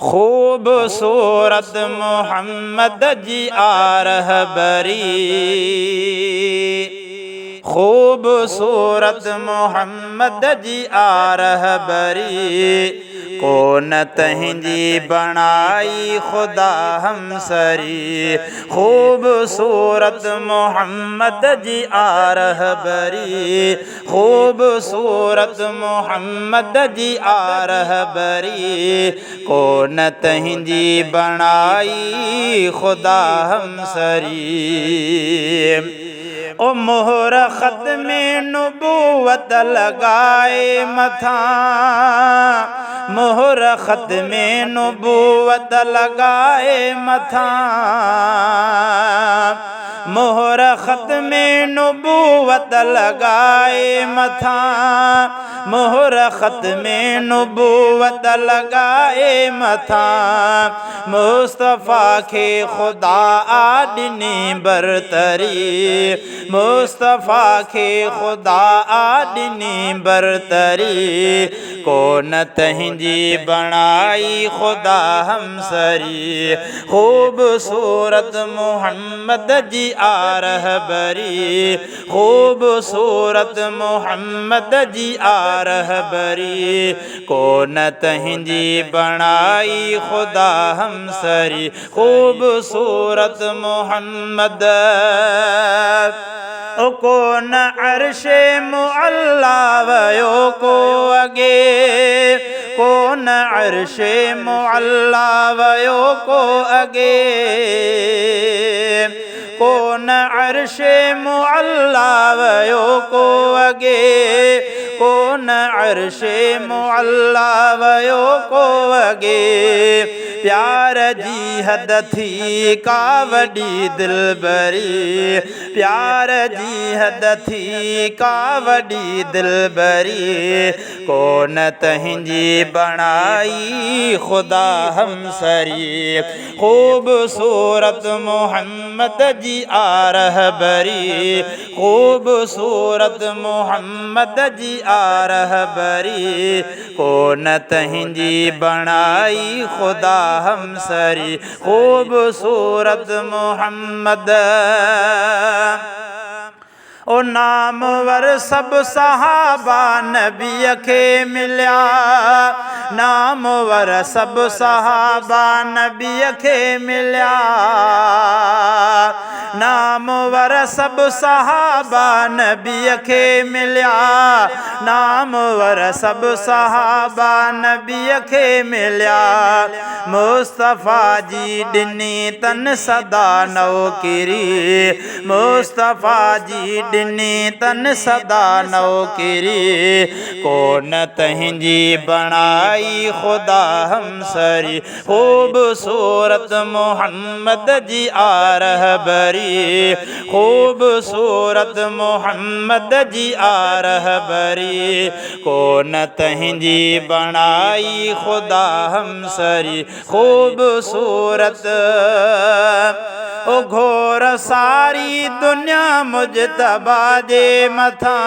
खूबसूरत मोहम्मद जी आ रहबरी, खूबसूरत मोहम्मद जी आ रहबरी। को न तंहिंजी बणाई खुदा हमसरी, खूबसूरत मोहम्मद जी आ रहबरी, खूबसूरत मोहम्मद जी आ रहबरी। को न तंहिंजी बणाई खुदा हमसरी। ओ मोहर ख़त्म नबूवत लगाए मथा, मोहर ख़त्म नबूवत लगाए मथा, मोहर ख़त्म नबूवत लगाए मथा, मोहर ख़त्म नबूवत लगाए मथा। मुस्तफ़ा के खुदा आदनी बरतरी, मुस्तफ़ा के खुदा आदनी बरतरी। को न तंहिंजी बणाई खुदा हमसरी, खूबसूरत मोहम्मद जी आ रहबरी, खूबसूरत मोहम्मद जी आ रहबरी। को न तंहिंजी बणाई खुदा हमसरी, खूबसूरत मोहम्मद। को न अर्शे मुअल्ला वयो को अगे, को न अर्शे मुअल्ला वयो को अगे, को न अर्शे मुअल्ला वयो को अगे, को न अर्शे मुअल्ला वयो को अगे। प्यार जी हद थी का वॾी दिलबरी, प्यार जी हद थी का वॾी दिलबरी। को न तंहिंजी बणाई खुदा हमसरी, खूबसूरत मोहम्मद जी आ रहबरी, खूबसूरत मोहम्मद जी आ रहबरी। को न तंहिंजी बणाई खुदा हमसरी, खूबसूरत मोहम्मद। ओ नामवर सब सहाबा नबी के मिलिया, नामवर सब सहाबा नबी के मिलिया, नामवर सब सहाबा नबी के मिलिया, नामवर सब सहाबा नबी के मिलिया। मुस्तफ़ा जी ॾिनी तन सदा नौकिरी, मुस्तफ़ा जी ॾिनी तन सदा नौकिरी। को न तंहिंजी बणाई खुदा हमसरी, खूबसूरत मोहम्मद जी आ रहबरी, खूबसूरत मोहम्मद जी आ रहबरी। को न तंहिंजी बणाई खुदा हमसरी, खूबसूरत। ओ घोर सारी दुनिया मुजतबा जे मथा,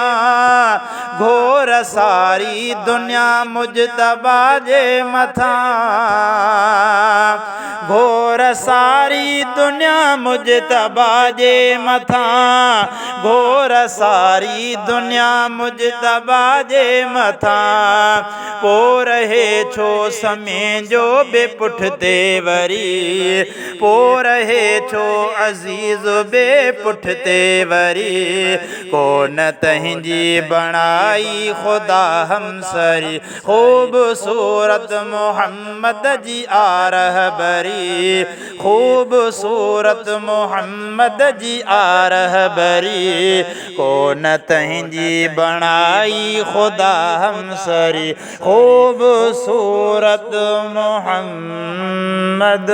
घोर सारी दुनिया मुजतबा जे मथा, घोर सारी दुनिया मुजतबा जे मथा, घोर सारी दुनिया मुजतबा जे मथा। पो रहे छो समय जो बेपुठिते वरी, पो रहे छो अज़ीज़ बेपुठिते वरी। को न तंहिंजी बणाई खुदा हमसरी, खूबसूरत मोहम्मद जी आ रहबरी, खूबसूरत मोहम्मद जी आ रहबरी। को न तंहिंजी बणाई खुदा हमसरी, खूबसूरत मोहम्मद।